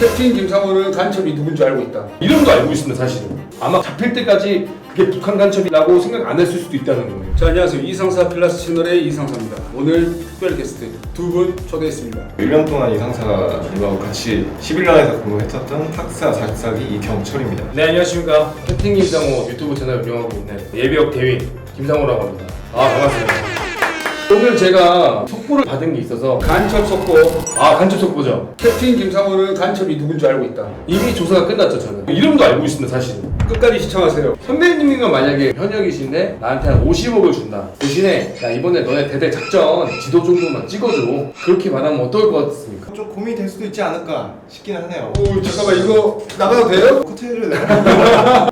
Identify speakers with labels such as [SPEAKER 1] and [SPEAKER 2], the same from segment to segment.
[SPEAKER 1] 캡틴 김상호는 간첩이 누군 줄 알고 있다.
[SPEAKER 2] 이름도 알고 있습니다. 사실은 아마 잡힐 때까지 그게 북한 간첩이라고 생각 안 했을 수도 있다는 거예요.
[SPEAKER 1] 자, 안녕하세요. 이상사 플러스 채널의 이상사입니다. 오늘 특별 게스트 두 분 초대했습니다.
[SPEAKER 3] 1년 동안 이상사가 저하고 같이 11년에서 근무했었던 학사 작사기 이경철입니다.
[SPEAKER 2] 네, 안녕하십니까. 캡틴 김상호 유튜브 채널 운영하고 있는 예비역 대위 김상호라고 합니다. 반갑습니다. 오늘 제가 속보를 받은 게 있어서
[SPEAKER 1] 간첩 속보.
[SPEAKER 2] 간첩 속보죠.
[SPEAKER 1] 캡틴 김상호는 간첩이 누군 줄 알고 있다.
[SPEAKER 2] 이미 조사가 끝났죠. 저는 이름도 알고 있습니다. 사실은
[SPEAKER 1] 끝까지 시청하세요.
[SPEAKER 2] 선배님이면 만약에 현역이신데 나한테 한 50억을 준다. 대신에 야 이번에 너네 대대 작전 지도 정도만 찍어줘. 그렇게 말하면 어떨 것 같습니까?
[SPEAKER 3] 좀 고민이 될 수도 있지 않을까 싶기는 하네요.
[SPEAKER 1] 오, 잠깐만, 이거 나가도 돼요?
[SPEAKER 3] 코트를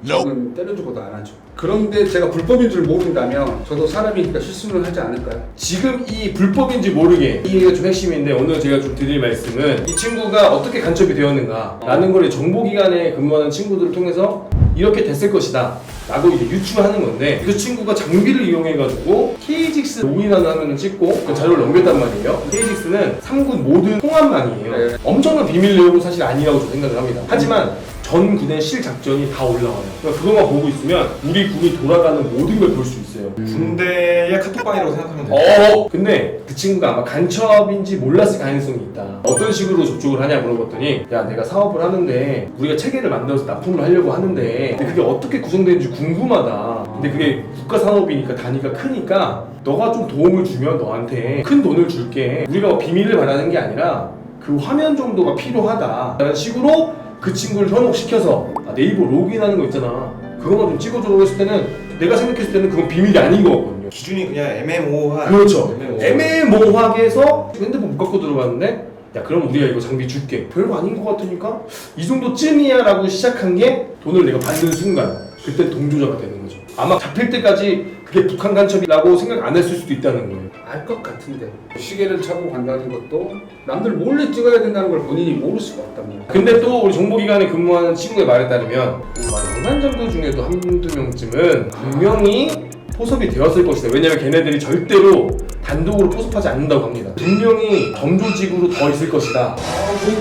[SPEAKER 1] 저는 때려주고도 안 하죠. 그런데 제가 불법인 줄 모른다면 저도 사람이니까 실수는 하지 않을까요?
[SPEAKER 2] 지금 이 불법인지 모르게 이 얘기가 좀 핵심인데 오늘 제가 좀 드릴 말씀은 이 친구가 어떻게 간첩이 되었는가 라는 걸 정보기관에 근무하는 친구들을 통해서 이렇게 됐을 것이다 라고 이제 유추하는 건데 그 친구가 장비를 이용해가지고 KGX 로그인하는 화면을 찍고 그 자료를 넘겼단 말이에요. KGX는 3군 모든 통합망이에요.
[SPEAKER 1] 네.
[SPEAKER 2] 엄청난 비밀 내용은 사실 아니라고 저는 생각을 합니다. 하지만 전 군의 실작전이 다 올라와요. 그러니까 그것만 보고 있으면 우리 군이 돌아가는 모든 걸 볼 수 있어요.
[SPEAKER 3] 군대의 카톡방이라고 생각하면 돼요.
[SPEAKER 2] 근데 그 친구가 아마 간첩인지 몰랐을 가능성이 있다. 어떤 식으로 접촉을 하냐 물어봤더니 야 내가 사업을 하는데 우리가 체계를 만들어서 납품을 하려고 하는데 근데 그게 어떻게 구성되는지 궁금하다. 근데 그게 국가 산업이니까 단위가 크니까 너가 좀 도움을 주면 너한테 큰 돈을 줄게. 우리가 비밀을 바라는 게 아니라 그 화면 정도가 필요하다 라는 식으로 그 친구를 현혹시켜서 네이버 로그인하는 거 있잖아. 그것만 좀 찍어주라고 했을 때는 내가 생각했을 때는 그건 비밀이 아닌 거거든요.
[SPEAKER 3] 기준이 그냥 애매모호한.
[SPEAKER 2] 그렇죠. 애매모호하게 해서 핸드폰 못 갖고 들어갔는데 야 그럼 우리가 이거 장비 줄게. 별거 아닌 것 같으니까 이 정도쯤이야 라고 시작한 게 돈을 내가 받는 순간 그때 동조자가 되는 거죠. 아마 잡힐 때까지 그게 북한 간첩이라고 생각 안 했을 수도 있다는 거예요.
[SPEAKER 1] 알 것 같은데 시계를 차고 간다는 것도 남들 몰래 찍어야 된다는 걸 본인이 모를 수가 없답니다.
[SPEAKER 2] 근데 또 우리 정보기관에 근무하는 친구의 말에 따르면 영산정도 중에도 한두 명쯤은 분명히 포섭이 되었을 것이다. 왜냐면 걔네들이 절대로 단독으로 포섭하지 않는다고 합니다. 분명히 범조직으로 더 있을 것이다.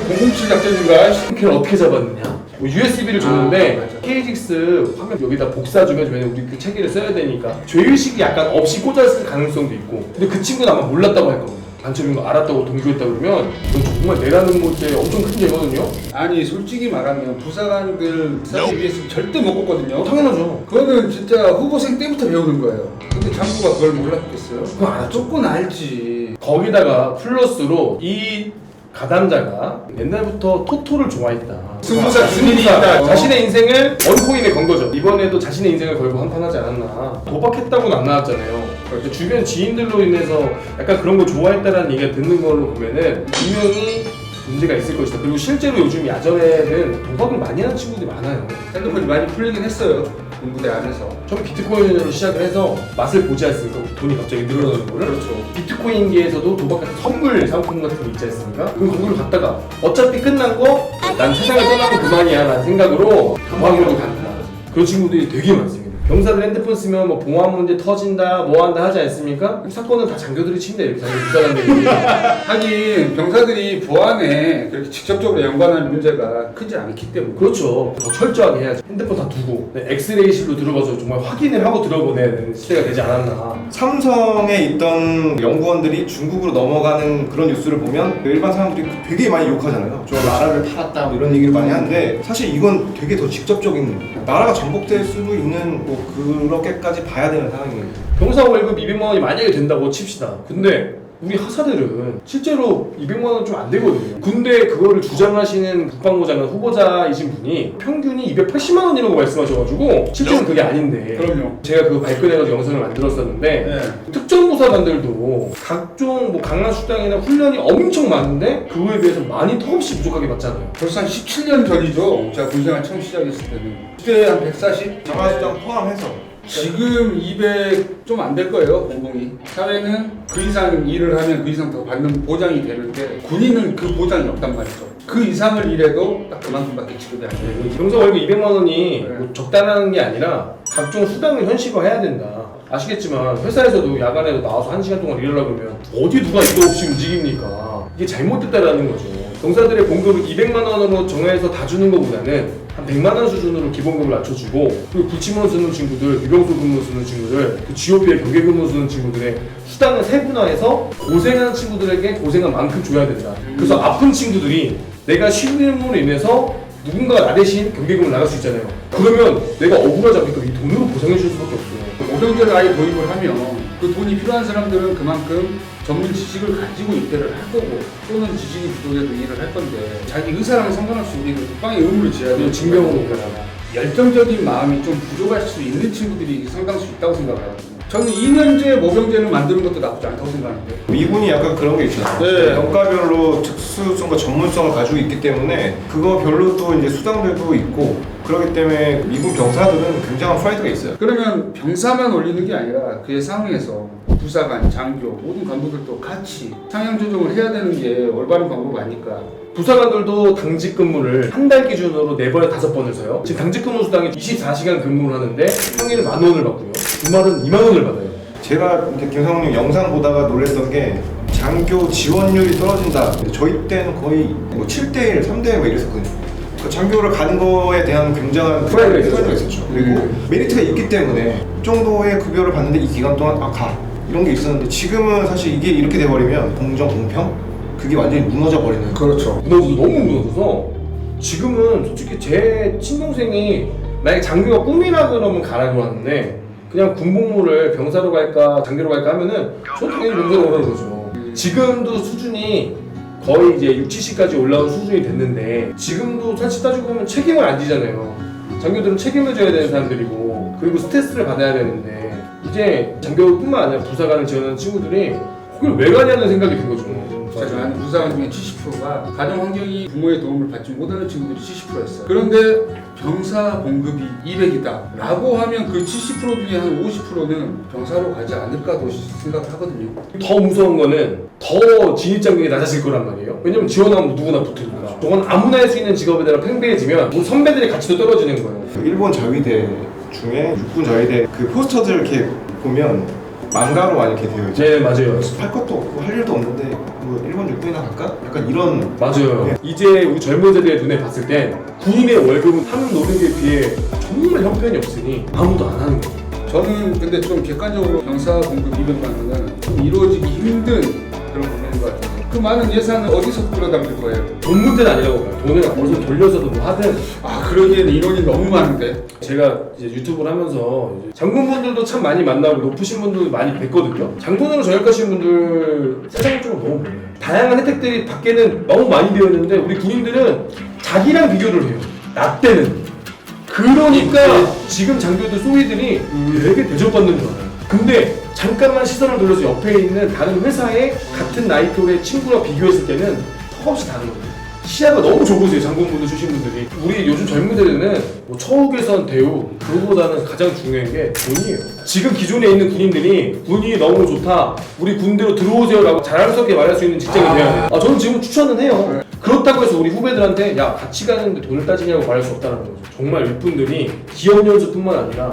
[SPEAKER 1] 007 작전인가?
[SPEAKER 2] 걔를 어떻게 잡았느냐? USB를 줬는데
[SPEAKER 1] 맞아.
[SPEAKER 2] KGX 화면 여기다 복사주면 왜냐면 우리 그 체계를 써야 되니까 죄의식이 약간 없이 꽂았을 가능성도 있고 근데 그 친구는 아마 몰랐다고 할 겁니다. 간첩인 거 알았다고 동조했다 그러면 이건 정말 내라는 곳에 엄청 큰 죄거든요?
[SPEAKER 1] 아니 솔직히 말하면 부사관들 사기 위해서 절대 못 걷거든요.
[SPEAKER 2] 당연하죠.
[SPEAKER 1] 그거는 진짜 후보생 때부터 배우는 거예요. 근데 장부가 그걸 몰랐겠어요?
[SPEAKER 2] 그거 알았죠.
[SPEAKER 1] 조건 알지.
[SPEAKER 2] 거기다가 플러스로 이 가담자가 옛날부터 토토를 좋아했다.
[SPEAKER 1] 승부사 준인이 있다.
[SPEAKER 2] 자신의 인생을 원코인에 건 거죠. 이번에도 자신의 인생을 걸고 한판하지 않았나. 도박했다고는 안 나왔잖아요. 그러니까 주변 지인들로 인해서 약간 그런 거 좋아했다라는 얘기가 듣는 걸로 보면은 분명히 문제가 있을 것이다. 그리고 실제로 요즘 야전에는 도박을 많이 하는 친구들이 많아요.
[SPEAKER 1] 핸드폰이 많이 풀리긴 했어요. 군부대 안에서.
[SPEAKER 2] 처음 비트코인으로 시작을 해서 맛을 보지 않습니까? 돈이 갑자기 늘어나는 거를.
[SPEAKER 1] 그렇죠.
[SPEAKER 2] 비트코인계에서도 도박 같은 선물 상품 같은 거 있지 않습니까? 그럼 거기로 갔다가 어차피 끝난 거 난 세상을 떠나고 그만이야 라는 생각으로 도박으로 간다. 그런 친구들이 되게 많습니다. 병사들 핸드폰 쓰면 뭐 보안 문제 터진다 뭐 한다 하지 않습니까? 그 사건은 다 장교들이 친다 이렇게 자기 부사관들이.
[SPEAKER 1] 하긴 병사들이 보안에 그렇게 직접적으로 연관하는 문제가 크지 않기 때문에.
[SPEAKER 2] 그렇죠. 더 철저하게 해야죠. 핸드폰 다 두고 엑스레이실로 들어가서 정말 확인을 하고 들어보내야 되는 시대가 되지 않았나.
[SPEAKER 3] 삼성에 있던 연구원들이 중국으로 넘어가는 그런 뉴스를 보면 일반 사람들이 되게 많이 욕하잖아요. 저 나라를 팔았다 뭐 이런 얘기를 많이 하는데 사실 이건 되게 더 직접적인 나라가 전복될 수도 있는 뭐 그렇게까지 봐야 되는 상황이에요.
[SPEAKER 2] 병사 월급 200만 원이 만약에 된다고 칩시다. 근데 우리 하사들은 실제로 200만 원 좀 안 되거든요. 근데 그거를 주장하시는 국방부 장관 후보자이신 분이 평균이 280만 원이라고 말씀하셔가지고 실제로는 그게 아닌데
[SPEAKER 1] 그럼요.
[SPEAKER 2] 제가 그거 발끈해가지고 영상을 만들었었는데
[SPEAKER 1] 네.
[SPEAKER 2] 특전부사관들도 각종 뭐 강화수당이나 훈련이 엄청 많은데 그거에 비해서 많이 턱없이 부족하게 받잖아요.
[SPEAKER 1] 벌써 한 17년 전이죠. 제가 군생활 처음 시작했을 때는. 그때 한 140?
[SPEAKER 3] 장화수당 포함해서
[SPEAKER 1] 지금 200 좀 안 될 거예요, 연봉이. 사회는 그 이상 일을 하면 그 이상 더 받는 보장이 되는데 군인은 그 보장이 없단 말이죠. 그 이상을 일해도 딱 그만큼밖에 지급이 안 돼요.
[SPEAKER 2] 병사 월급 200만 원이
[SPEAKER 1] 네.
[SPEAKER 2] 뭐 적당한 게 아니라 각종 수당을 현실화해야 된다. 아시겠지만 회사에서도 야간에도 나와서 1시간 동안 일하려고 그러면 어디 누가 이거 없이 움직입니까? 이게 잘못됐다라는 거죠. 병사들의 봉급을 200만 원으로 정해서 다 주는 것보다는 한 100만 원 수준으로 기본급을 낮춰주고 그리고 불침으로 쓰는 친구들, 유병소 근무 쓰는 친구들, 그 GOP에 경계 근무 쓰는 친구들의 수당을 세분화해서 고생하는 친구들에게 고생한 만큼 줘야 된다. 그래서 아픈 친구들이 내가 쉬는 으로 인해서 누군가가 나 대신 경계금을 나갈 수 있잖아요. 그러면 내가 억울하지 않겠까 이 돈으로 보상해 줄 수밖에 없어요.
[SPEAKER 1] 모병제를 아예 도입을 하면 그 돈이 필요한 사람들은 그만큼 전문 지식을 가지고 입대를 할 거고 또는 지식이 부족해도 일을 할 건데 자기 의사랑 상관없이 우리는 국방의 의무를 지어야 되는
[SPEAKER 2] 징병으로
[SPEAKER 1] 열정적인 마음이 좀 부족할 수 있는 친구들이 상당수 있다고 생각하거든요. 저는 2년제 모병제를 만드는 것도 나쁘지 않다고 생각하는데
[SPEAKER 3] 미군이 약간 그런 게 있잖아요.
[SPEAKER 1] 네.
[SPEAKER 3] 병가별로 특수성과 전문성을 가지고 있기 때문에 그거 별로 또 이제 수당들도 있고 그렇기 때문에 미군 병사들은 굉장한 프라이드가 있어요.
[SPEAKER 1] 그러면 병사만 올리는 게 아니라 그의 상위에서 부사관, 장교 모든 간부들도 같이 상향 조정을 해야 되는 게 올바른 방법 아닐까.
[SPEAKER 2] 부사관들도 당직 근무를 한 달 기준으로 4번에 5번을 써요. 지금 당직 근무 수당이 24시간 근무를 하는데 평일 10,000원을 받고요. 주말은 20,000원을 받아요. 제가
[SPEAKER 3] 이렇게 김상훈님 영상 보다가 놀랬던 게 장교 지원율이 떨어진다. 근데 저희 때는 거의 뭐 7대1, 3대1 뭐 이랬었거든요. 그 장교를 가는 거에 대한 굉장한 프라이드가 있었죠. 그리고 메리트가 있기 때문에 이 정도의 급여를 받는데 이 기간 동안 가 이런 게 있었는데 지금은 사실 이게 이렇게 돼버리면 공정, 공평? 그게 완전히 무너져 버리는.
[SPEAKER 1] 그렇죠.
[SPEAKER 2] 무너져서 너무 무너져서 지금은 솔직히 제 친동생이 만약에 장교가 꿈이라 그러면 가라고 하는데 그냥 군복무를 병사로 갈까 장교로 갈까 하면은 저 당연히 병사로 가는 거죠. 지금도 수준이 거의 이제 6, 70까지 올라온 수준이 됐는데 지금도 사실 따지고 보면 책임을 안 지잖아요. 장교들은 책임을 져야 되는 사람들이고 그리고 스트레스를 받아야 되는데 이제 장교뿐만 아니라 부사관을 지원하는 친구들이 거길 왜 가냐는 생각이 든 거죠.
[SPEAKER 1] 제가 아는 부사관 중에 70%가 가정 환경이 부모의 도움을 받지 못하는 친구들이 70%였어요. 그런데 병사 봉급이 200이다 라고 하면 그 70% 중에 한 50%는 병사로 가지 않을까도 생각을 하거든요.
[SPEAKER 2] 더 무서운 거는 더 진입장벽이 낮아질 거란 말이에요. 왜냐면 지원하면 누구나 붙으니까. 저건 아무나 할 수 있는 직업에 대한 팽배해지면 우리 선배들의 가치도 떨어지는 거예요.
[SPEAKER 3] 일본 자위대 중에 육군 자위대 그 포스터들 이렇게 보면 망가로 많이 이렇게 되어 있죠.
[SPEAKER 2] 네, 맞아요.
[SPEAKER 3] 할 것도 없고 할 일도 없는데 뭐 일본 육군이나 갈까? 약간 이런.
[SPEAKER 2] 맞아요.
[SPEAKER 3] 네.
[SPEAKER 2] 이제 우리 젊은 세대의 눈에 봤을 땐 군인의 월급은 하는 노력에 비해 정말 형편이 없으니 아무도 안 하는 거예요.
[SPEAKER 1] 저는 근데 좀 객관적으로 병사 봉급 200만 원은 좀 이루어지기 힘든 그런 부분인 것 같아요. 그 많은 예산을 어디서 끌어담을 거예요?
[SPEAKER 2] 돈 문제는 아니라고 봐요. 돈을 어디서 돌려서도 뭐 하든.
[SPEAKER 1] 아 그러기에는 인원이 너무 많은데.
[SPEAKER 2] 제가 이제 유튜브를 하면서 이제 장군분들도 참 많이 만나고 높으신 분들 많이 뵀거든요. 장군으로 전역하신 분들 세상을 좀 너무 몰라요. 다양한 혜택들이 밖에는 너무 많이 되어 있는데 우리 군인들은 자기랑 비교를 해요. 나 때는. 그러니까 지금 장교들 소위들이 되게 대접받는 줄 알아요. 근데 잠깐만 시선을 돌려서 옆에 있는 다른 회사의 같은 나이 또래 친구랑 비교했을 때는 턱없이 다른 거예요. 시야가 너무 좁으세요. 장군분들 출신 분들이. 우리 요즘 젊은 세대는 뭐 처우 개선, 대우 그거보다는 가장 중요한 게 돈이에요. 지금 기존에 있는 군인들이 군이 너무 좋다, 우리 군대로 들어오세요 라고 자랑스럽게 말할 수 있는 직장이 돼야 돼요. 아, 저는 지금 추천은 해요. 그렇다고 해서 우리 후배들한테 야 같이 가는데 돈을 따지냐고 말할 수 없다는 거죠. 정말 윗분들이 기업 연수뿐만 아니라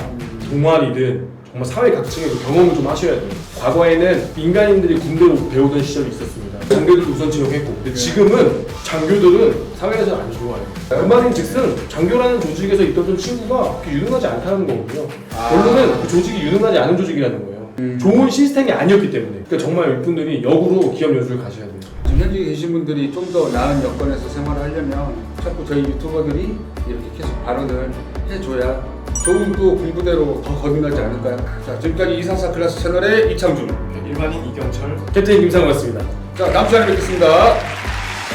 [SPEAKER 2] 동아리든 정말 사회 각층에서 경험을 좀 하셔야 돼요. 과거에는 민간인들이 군대로 배우던 시절이 있었습니다. 장교들도 우선 채용했고, 근데 지금은 장교들은 사회에서 안 좋아요. 그 말인즉슨 장교라는 조직에서 있던 친구가 그렇게 유능하지 않다는 거거든요. 결론은 그 조직이 유능하지 않은 조직이라는 거예요. 좋은 시스템이 아니었기 때문에. 그러니까 정말 윗분들이 역으로 기업 연수를 가셔야 돼요.
[SPEAKER 1] 지금 현직에 계신 분들이 좀 더 나은 여건에서 생활을 하려면 자꾸 저희 유튜버들이 이렇게 계속 발언을 해줘야 조금 또 군부대로 더 거듭나지 않을까요? 자, 지금까지 244 클래스 채널의 이창준,
[SPEAKER 3] 일반인 이경철.
[SPEAKER 2] 캡틴 김상우였습니다.
[SPEAKER 1] 자, 다음 시간에 뵙겠습니다.